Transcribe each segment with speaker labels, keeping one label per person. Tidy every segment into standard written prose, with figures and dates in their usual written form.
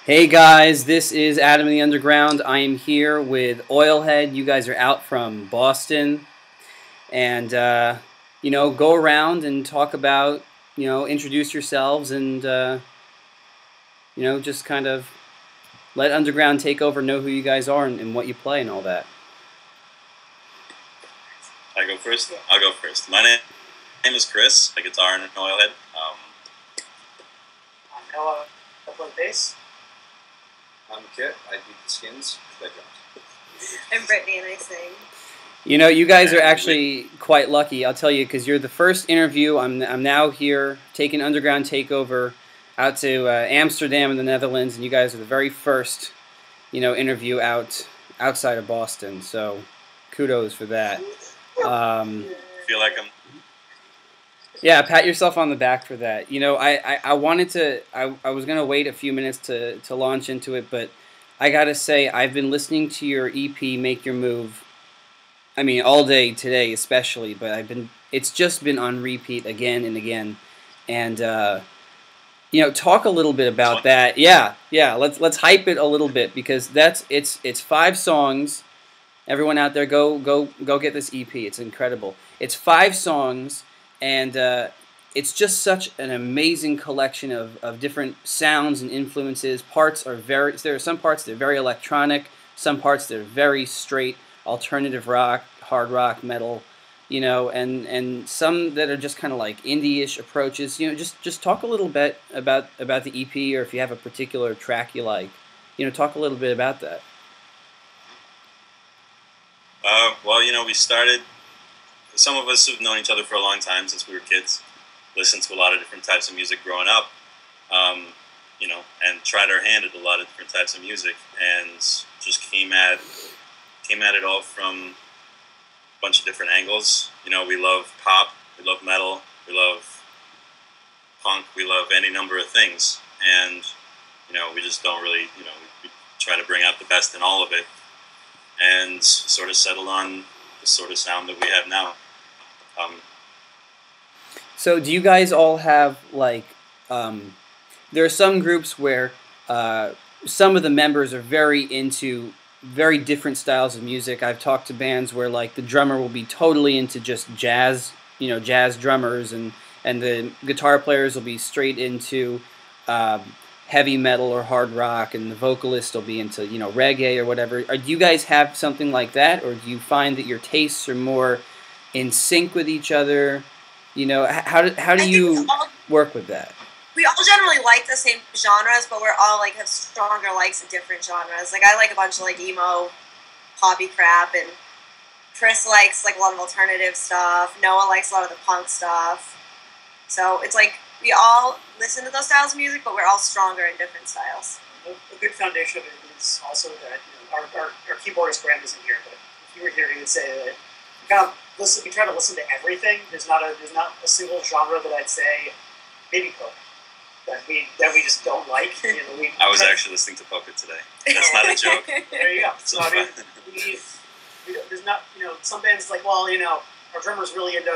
Speaker 1: Hey guys, this is Adam in the Underground. I am here with Oilhead. You guys are out from Boston, and go around and talk about, introduce yourselves, and just kind of let Underground Takeover know who you guys are and what you play and all that.
Speaker 2: I go first. I'll go first. My name is Chris. I guitar in Oilhead.
Speaker 3: I'm Noah. I play bass.
Speaker 4: I'm Kit. I beat the skins.
Speaker 5: I'm Brittany and I sing.
Speaker 1: You guys are actually quite lucky, I'll tell you, because you're the first interview. I'm now here taking Underground Takeover out to Amsterdam in the Netherlands, and you guys are the very first, interview outside of Boston. So, kudos for that.
Speaker 2: Feel like I'm.
Speaker 1: Yeah, pat yourself on the back for that. I wanted to. I was gonna wait a few minutes to launch into it, but I gotta say I've been listening to your EP, Make Your Move. I mean, all day today, especially. But it's just been on repeat again and again, and talk a little bit about that. Yeah. Let's hype it a little bit because it's 5 songs. Everyone out there, go get this EP. It's incredible. It's 5 songs. And it's just such an amazing collection of different sounds and influences. There are some parts that are very electronic, some parts that are very straight alternative rock, hard rock, metal, and some that are just kind of like indie-ish approaches. Just talk a little bit about the EP, or if you have a particular track you like, talk a little bit about that.
Speaker 2: We started. Some of us have known each other for a long time since we were kids. Listened to a lot of different types of music growing up, and tried our hand at a lot of different types of music, and just came at it all from a bunch of different angles. We love pop, we love metal, we love punk, we love any number of things, and we just don't really, we try to bring out the best in all of it, and sort of settled on the sort of sound that we have now.
Speaker 1: So do you guys all have, like, there are some groups where some of the members are very into very different styles of music. I've talked to bands where, like, the drummer will be totally into just jazz, jazz drummers, and the guitar players will be straight into heavy metal or hard rock, and the vocalist will be into, reggae or whatever. Do you guys have something like that, or do you find that your tastes are more in sync with each other? How do you work with that?
Speaker 5: We all generally like the same genres, but we're all have stronger likes of different genres. Like I like a bunch of emo, poppy crap, and Chris likes a lot of alternative stuff. Noah likes a lot of the punk stuff. So it's we all listen to those styles of music, but we're all stronger in different styles.
Speaker 3: A good foundation of it is also that our keyboardist Graham isn't here, but if you were here, he would say that we try to listen to everything. There's not a single genre that I'd say, maybe Pope, that we just don't like.
Speaker 2: I was actually listening to Puppet today. That's not a joke.
Speaker 3: There you go. So I mean, there's not some bands our drummer's really into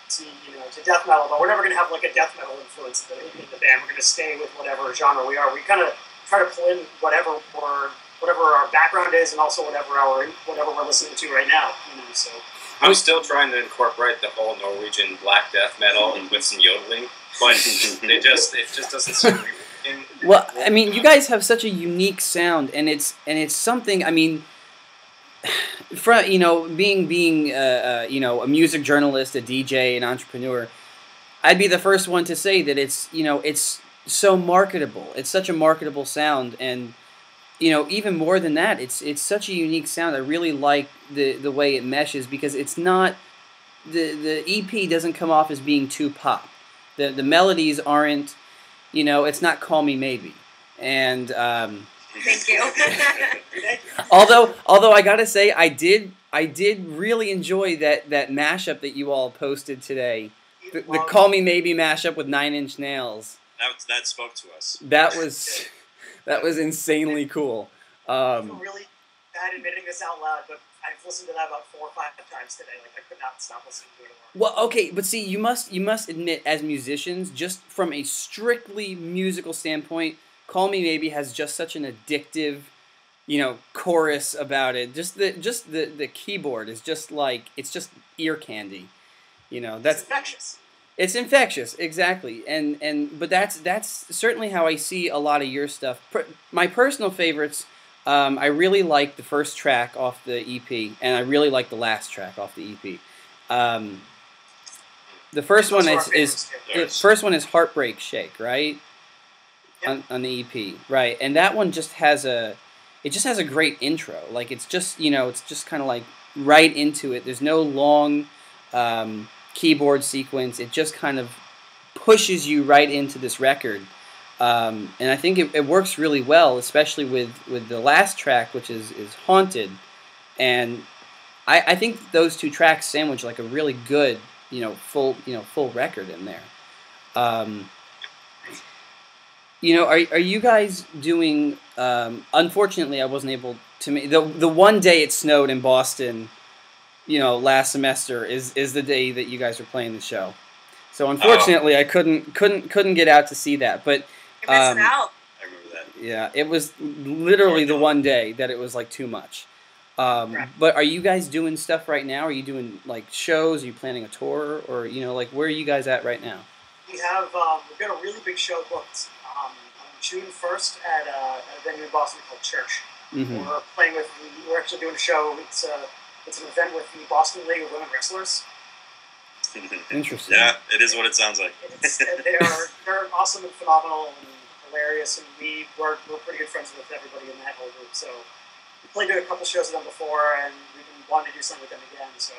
Speaker 3: to death metal, but we're never going to have a death metal influence in the band. We're going to stay with whatever genre we are. We kind of try to pull in whatever our background is, and also whatever we're listening to right now. So
Speaker 4: I'm still trying to incorporate the whole Norwegian black death metal with some yodeling, but it just doesn't suit me.
Speaker 1: Well, I mean, you guys have such a unique sound, and it's something. I mean, being a music journalist, a DJ, an entrepreneur, I'd be the first one to say that it's so marketable. It's such a marketable sound, and even more than that, it's such a unique sound. I really like the way it meshes, because it's not the EP doesn't come off as being too pop. The melodies aren't, it's not Call Me Maybe, and
Speaker 5: thank you.
Speaker 1: although I gotta say I did really enjoy that mashup that you all posted today, the Call Me Maybe mashup with 9 Inch Nails.
Speaker 2: That spoke to us.
Speaker 1: That was insanely cool.
Speaker 3: I feel really bad admitting this out loud, but I've listened to that about 4 or 5 times today. I could not stop listening to it anymore.
Speaker 1: Well, okay, but see, you must admit, as musicians, just from a strictly musical standpoint, Call Me Maybe has just such an addictive, chorus about it. Just the keyboard is just like, it's just ear candy.
Speaker 3: It's infectious.
Speaker 1: It's infectious, exactly, but that's certainly how I see a lot of your stuff. My personal favorites, I really like the first track off the EP, and I really like the last track off the EP. The first one is Heartbreak Shake, right?
Speaker 3: Yep.
Speaker 1: On the EP, right? And that one just has a great intro. Like, it's just it's just kind of like right into it. There's no long keyboard sequence. It just kind of pushes you right into this record, and I think it works really well, especially with the last track, which is Haunted, and I think those two tracks sandwich like a really good full record in there. Are you guys doing? Unfortunately, I wasn't able to make the one day it snowed in Boston. Last semester is the day that you guys were playing the show. So unfortunately, I couldn't get out to see that. But
Speaker 5: You're missing out.
Speaker 2: I remember that.
Speaker 1: yeah, it was literally the one day that it was like too much. But are you guys doing stuff right now? Are you doing like shows? Are you planning a tour, or like where are you guys at right now?
Speaker 3: We've got a really big show booked on June 1st at a venue in Boston called Church.
Speaker 1: Mm-hmm.
Speaker 3: We're actually doing a show. It's an event with the Boston League of Women Wrestlers.
Speaker 1: Interesting.
Speaker 2: Yeah, it is what it sounds like.
Speaker 3: They're awesome and phenomenal and hilarious, and we're pretty good friends with everybody in that whole group. So we played a couple shows with them before, and we've been wanting to do something with them again. So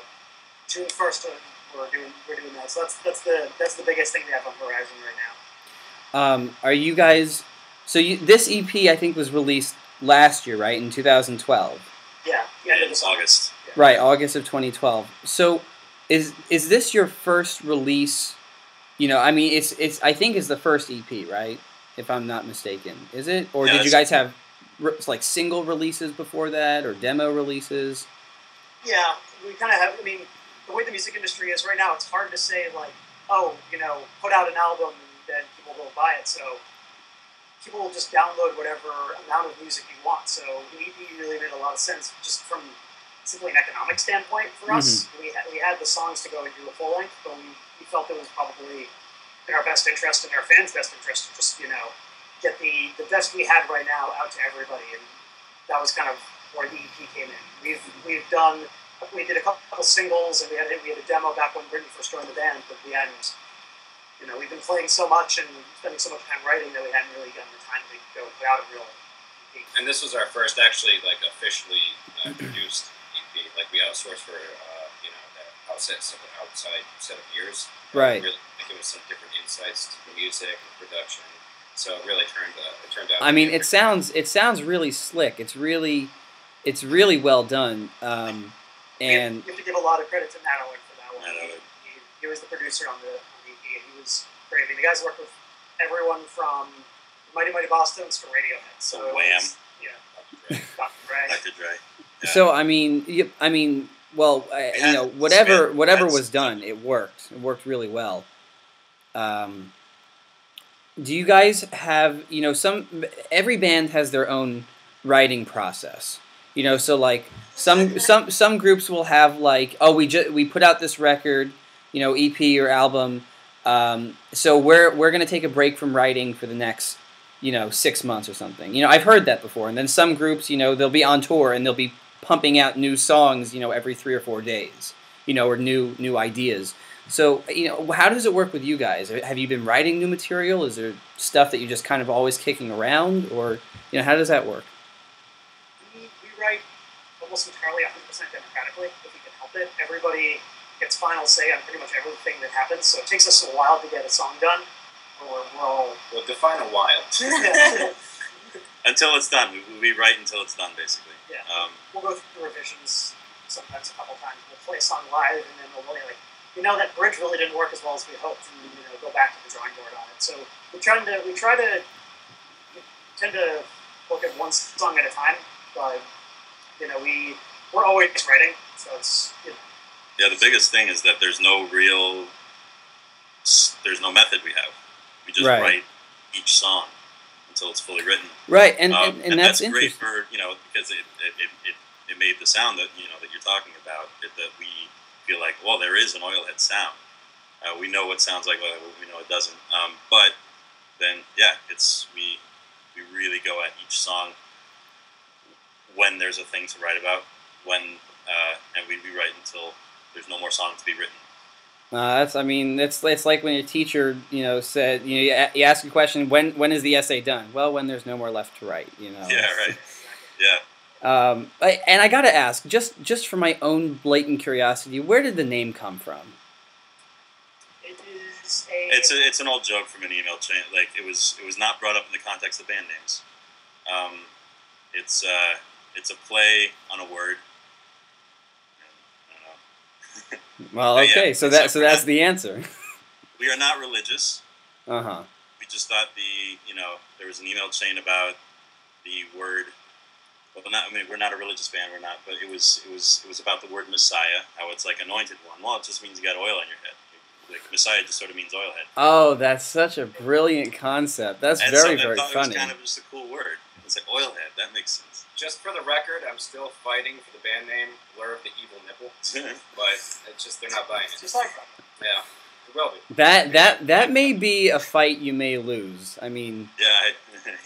Speaker 3: June 1st, we're doing that. So that's the biggest thing we have on the horizon right now.
Speaker 1: Are you guys? So this EP I think was released last year, right, in 2012.
Speaker 3: Yeah,
Speaker 2: It's August.
Speaker 3: Yeah.
Speaker 1: Right, August of 2012. So, is this your first release? I mean, it's I think it's the first EP, right? If I'm not mistaken, is it? Or did you guys have like single releases before that, or demo releases?
Speaker 3: Yeah, we kind of have. I mean, the way the music industry is right now, it's hard to say like, put out an album and then people will buy it. So people will just download whatever amount of music you want. So the EP really made a lot of sense just from simply an economic standpoint for us.
Speaker 1: Mm-hmm.
Speaker 3: We had the songs to go and do a full length, but we felt it was probably in our best interest and our fans' best interest to just get the best we had right now out to everybody, and that was kind of where the EP came in. We did a couple singles, and we had a demo back when Brittany first joined the band, but we hadn't. We've been playing so much and spending so much time writing that we hadn't really gotten the time to go put out a real EP.
Speaker 4: And this was our first actually like officially produced EP. Like we outsourced for that outside set of ears.
Speaker 1: Right.
Speaker 4: Really thinking with some different insights to the music and production. So it really turned out.
Speaker 1: I mean, it sounds really slick. It's really well done. And
Speaker 3: you have to give a lot of credit to Matt Owen for that one.
Speaker 2: Matt Owen.
Speaker 3: He was the producer on the EP, and he was great. I mean, the guys worked with everyone from Mighty Mighty Boston's to Radiohead. So
Speaker 2: Wham.
Speaker 3: Dr. Dre.
Speaker 2: Dr. Dre. Yeah.
Speaker 1: so whatever was done, it worked. It worked really well. Do you guys have every band has their own writing process? So like some groups will have like, we put out this record, EP or album, so we're gonna take a break from writing for the next 6 months or something. I've heard that before. And then some groups, they'll be on tour and they'll be pumping out new songs, every 3 or 4 days, or new ideas. So, how does it work with you guys? Have you been writing new material? Is there stuff that you're just kind of always kicking around, or how does that work?
Speaker 3: We write almost entirely 100% democratically, if we can help it. Everybody gets final say on pretty much everything that happens, so it takes us a while to get a song done. Well,
Speaker 4: define a while.
Speaker 2: Until it's done. We write until it's done, basically.
Speaker 3: Yeah. We'll go through revisions sometimes a couple times. We'll play a song live, and then we'll be like, that bridge really didn't work as well as we hoped, and go back to the drawing board on it. So we tend to look at one song at a time, but we're always writing, so it's
Speaker 2: Yeah, the biggest thing is that there's no method we have. We just write each song until it's fully written.
Speaker 1: Right, and
Speaker 2: that's
Speaker 1: that's
Speaker 2: great
Speaker 1: interesting.
Speaker 2: for because it made the sound that that you're talking about that we feel like, well, there is an Oilhead sound. We know what sounds like, we know it doesn't. But then we really go at each song when there's a thing to write about, and we rewrite until there's no more song to be written.
Speaker 1: It's like when your teacher, said, you ask a question, when is the essay done? Well, when there's no more left to write,
Speaker 2: Yeah, right. Yeah.
Speaker 1: And I gotta ask, just for my own blatant curiosity, where did the name come from?
Speaker 2: It's an old joke from an email chain. Like it was not brought up in the context of band names. It's a play on a word. I don't know.
Speaker 1: Well, okay, so that's the answer.
Speaker 2: We are not religious.
Speaker 1: Uh-huh.
Speaker 2: We just thought there was an email chain about the word. Well, we're not a religious band. We're not, but it was about the word Messiah. How it's like anointed one. Well, it just means you got oil on your head. Like Messiah just sort of means oilhead.
Speaker 1: Oh, that's such a brilliant concept. That's very funny.
Speaker 2: It was kind of just a cool word. It's like oilhead. That makes sense.
Speaker 4: Just for the record, I'm still fighting for the band name Blur of the Evil Nipple, but it's just they're not buying it.
Speaker 3: Just like that.
Speaker 4: Yeah, it will be.
Speaker 1: That may be a fight you may lose. I mean,
Speaker 2: yeah,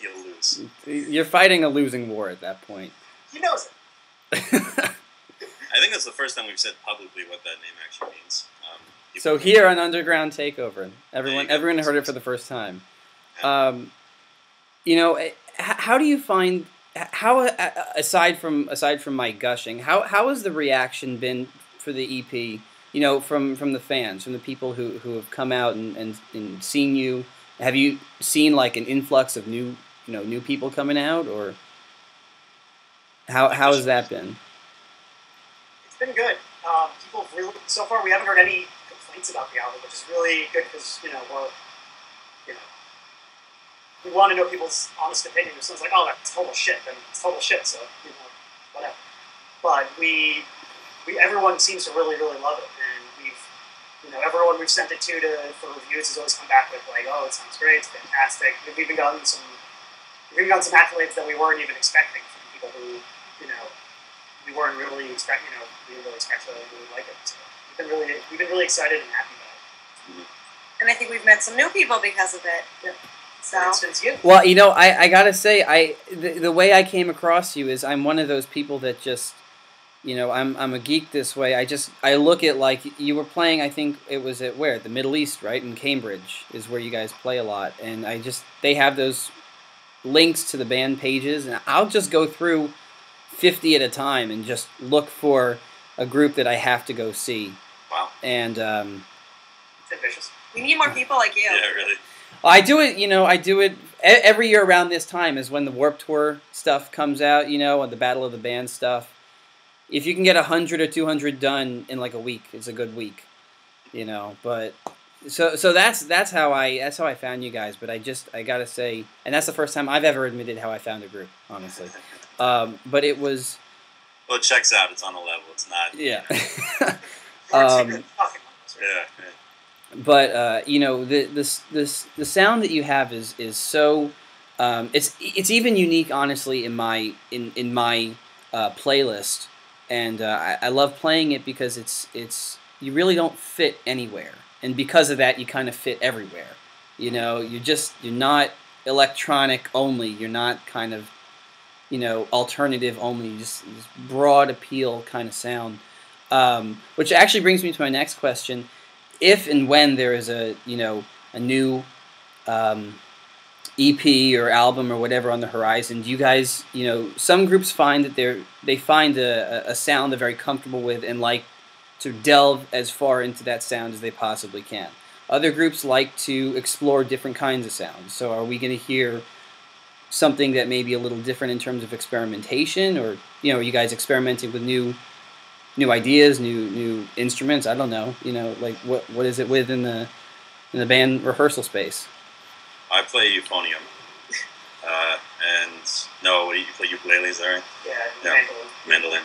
Speaker 2: you'll lose.
Speaker 1: You're fighting a losing war at that point.
Speaker 3: He knows it.
Speaker 2: I think that's the first time we've said publicly what that name actually means.
Speaker 1: So here on Underground Takeover, everyone heard it for the first time. How do you find aside from my gushing, how has the reaction been for the EP? From the fans, from the people who have come out and seen you. Have you seen like an influx of new people coming out, or how has that been?
Speaker 3: It's been good. People really, so far we haven't heard any complaints about the album, which is really good because we want to know people's honest opinion. If someone's like, "Oh, that's total shit," then it's total shit. So whatever. But everyone seems to really love it, and everyone we've sent it to for reviews has always come back with like, "Oh, it sounds great, it's fantastic." We've even gotten some accolades that we weren't even expecting from people who we weren't really expecting. We didn't really expect to really like it. So we've been really excited and happy about it. Mm-hmm.
Speaker 5: And I think we've met some new people because of it.
Speaker 3: Yeah.
Speaker 5: So.
Speaker 3: For instance, you.
Speaker 1: Well, I gotta say, the way I came across you is I'm one of those people that just, I'm a geek this way. I look at like you were playing. I think it was at the Middle East, right? In Cambridge is where you guys play a lot, and they have those links to the band pages, and I'll just go through 50 at a time and just look for a group that I have to go see.
Speaker 2: Wow.
Speaker 1: And
Speaker 3: it's ambitious.
Speaker 5: We need more people like you.
Speaker 2: Yeah, really.
Speaker 1: I do it every year around this time is when the Warped Tour stuff comes out, on the Battle of the Band stuff. If you can get 100 or 200 done in like a week, it's a good week, but so that's how I found you guys, but I gotta say, and that's the first time I've ever admitted how I found a group, honestly. But it was...
Speaker 2: Well, it checks out. It's on a level. It's not...
Speaker 1: Yeah.
Speaker 2: Yeah.
Speaker 1: But the sound that you have is so it's even unique, honestly, in my playlist, and I love playing it because it's you really don't fit anywhere, and because of that you kind of fit everywhere. You're not electronic only. You're not kind of alternative only. Just broad appeal kind of sound, which actually brings me to my next question. If and when there is a new EP or album or whatever on the horizon, do you guys, some groups find that they find a sound they're very comfortable with and like to delve as far into that sound as they possibly can. Other groups like to explore different kinds of sounds. So are we going to hear something that may be a little different in terms of experimentation, or are you guys experimenting with new ideas, new instruments? I don't know. Like what is it with in the band rehearsal space?
Speaker 2: I play euphonium, and no, you play ukulele, is that right?
Speaker 3: Yeah,
Speaker 2: mandolin.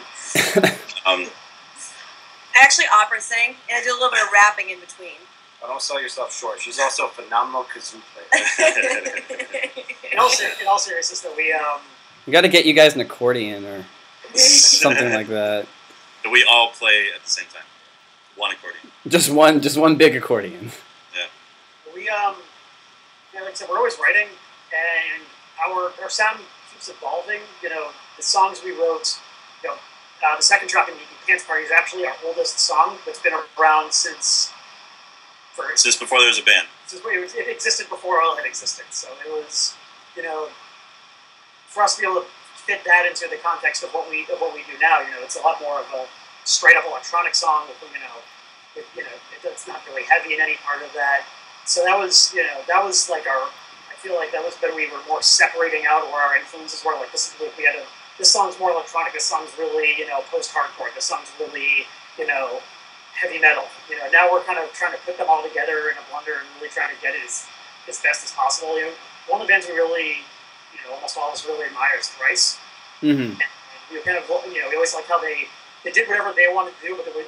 Speaker 5: I actually opera sing, and I do a little bit of rapping in between.
Speaker 4: But don't sell yourself short. She's also a phenomenal kazoo player.
Speaker 3: in all seriousness, though,
Speaker 1: We got to get you guys an accordion or something like that.
Speaker 2: Do we all play at the same time? One accordion.
Speaker 1: Just one big accordion.
Speaker 3: Yeah, like I said, we're always writing, and our sound keeps evolving. You know, the songs we wrote, you know, the second track in the EP, Pants Party, is actually our oldest song that's been around since
Speaker 2: before there was a band.
Speaker 3: It existed before Oilhead existed, so it was, you know, for us to be able to fit that into the context of what we do now. You know, it's a lot more of a straight up electronic song with, it's not really heavy in any part of that. So that was like I feel like that was when we were more separating out where our influences were. Like this song's more electronic. This song's really, post-hardcore. This song's really, heavy metal. You know, now we're kind of trying to put them all together in a blender and really trying to get it as best as possible. You know, one of the bands we really, almost all of us really admire is Thrice.
Speaker 1: Mm-hmm.
Speaker 3: And we always like how they did whatever they wanted to do, but they would,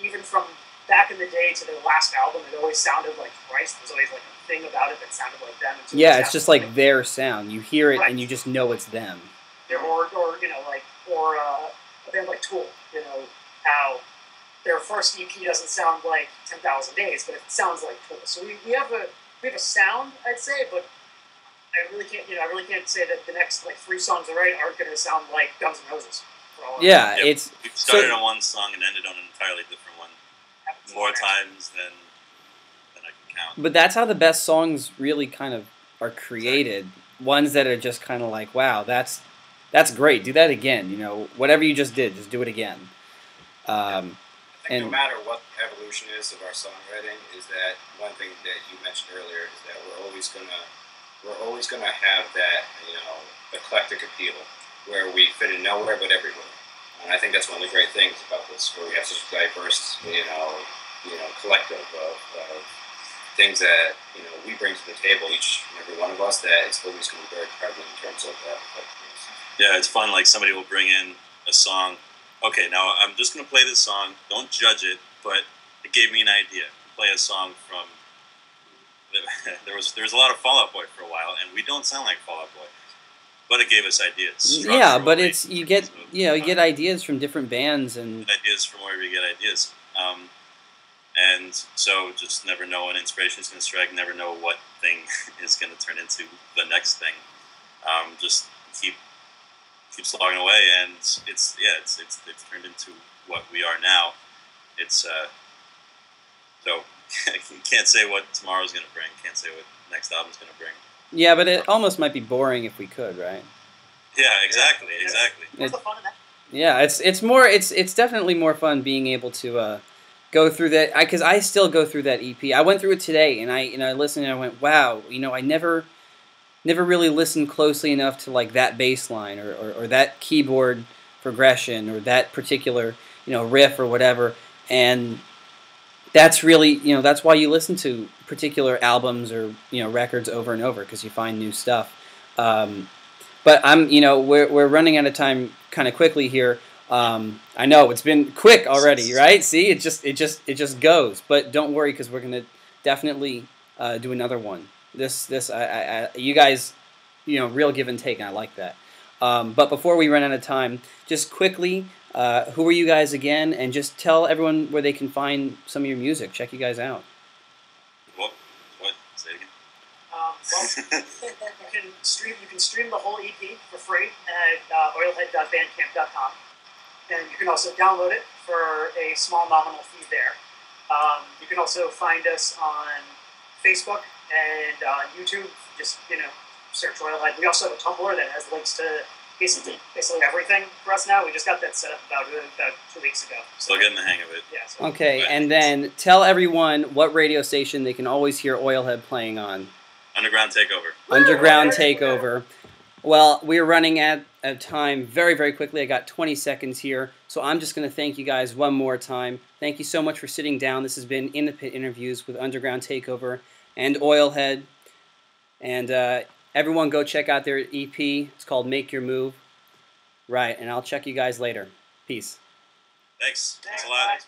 Speaker 3: even from back in the day to their last album, it always sounded like Thrice. There's always like a thing about it that sounded like them. So
Speaker 1: yeah, it's just like their sound. You hear it
Speaker 3: right.
Speaker 1: and you just know it's them.
Speaker 3: Or a band like Tool. You know how their first EP doesn't sound like 10,000 Days, but it sounds like Tool. So we have a sound, I'd say, but I really can't say that the next like 3 songs aren't going to sound like Guns N' Roses.
Speaker 1: Yeah,
Speaker 2: we started on one song and ended on an entirely different one more times than I can count.
Speaker 1: But that's how the best songs really kind of are created. Ones that are just kind of like, wow, that's great. Do that again. You know, whatever you just did, just do it again.
Speaker 4: I think no matter what the evolution is of our songwriting, is that one thing that you mentioned earlier is that we're always gonna have that eclectic appeal where we fit in nowhere but everywhere. And I think that's one of the great things about this, where we have such a diverse collective of things that we bring to the table, each and every one of us, that it's always going to be very prevalent in terms of that.
Speaker 2: Yeah, it's fun. Like somebody will bring in a song. Okay, now I'm just going to play this song. Don't judge it, but it gave me an idea. Play a song from. There was a lot of Fall Out Boy for a while, and we don't sound like Fall Out Boy, but it gave us ideas.
Speaker 1: Yeah, but it's you get ideas from different bands and
Speaker 2: ideas from wherever you get ideas. And so just never know when inspiration is going to strike, never know what thing is going to turn into the next thing. Just keep slogging away, and it's turned into what we are now. It's so can't say what tomorrow's going to bring, can't say what next album's going to bring.
Speaker 1: Yeah, but it almost might be boring if we could, right?
Speaker 2: Yeah, exactly.
Speaker 3: What's the fun in that?
Speaker 1: Yeah, it's definitely more fun being able to go through that, because I still go through that EP. I went through it today, and I listened and I went, wow, I never really listened closely enough to like that bass line or that keyboard progression or that particular riff or whatever. And that's really that's why you listen to particular albums or records over and over, because you find new stuff. But we're running out of time kind of quickly here. I know it's been quick already, right? See, it just goes. But don't worry, because we're gonna definitely do another one. You guys, real give and take, and I like that. But before we run out of time, just quickly, who are you guys again? And just tell everyone where they can find some of your music. Check you guys out.
Speaker 2: What? Say it again.
Speaker 3: You can stream the whole EP for free at oilhead.bandcamp.com. And you can also download it for a small nominal fee there. You can also find us on Facebook and YouTube. Just search Oilhead. We also have a Tumblr that has links to basically everything for us now. We just got that set up about 2 weeks ago.
Speaker 2: Still getting the hang of it.
Speaker 3: Yeah. So
Speaker 1: okay, and then tell everyone what radio station they can always hear Oilhead playing on.
Speaker 2: Underground Takeover.
Speaker 1: Underground Takeover. Well, we're running out of time very, very quickly. I got 20 seconds here, so I'm just going to thank you guys one more time. Thank you so much for sitting down. This has been In the Pit Interviews with Underground Takeover and Oilhead. And everyone go check out their EP. It's called Make Your Move. Right, and I'll check you guys later. Peace.
Speaker 2: Thanks a lot.
Speaker 3: Thanks,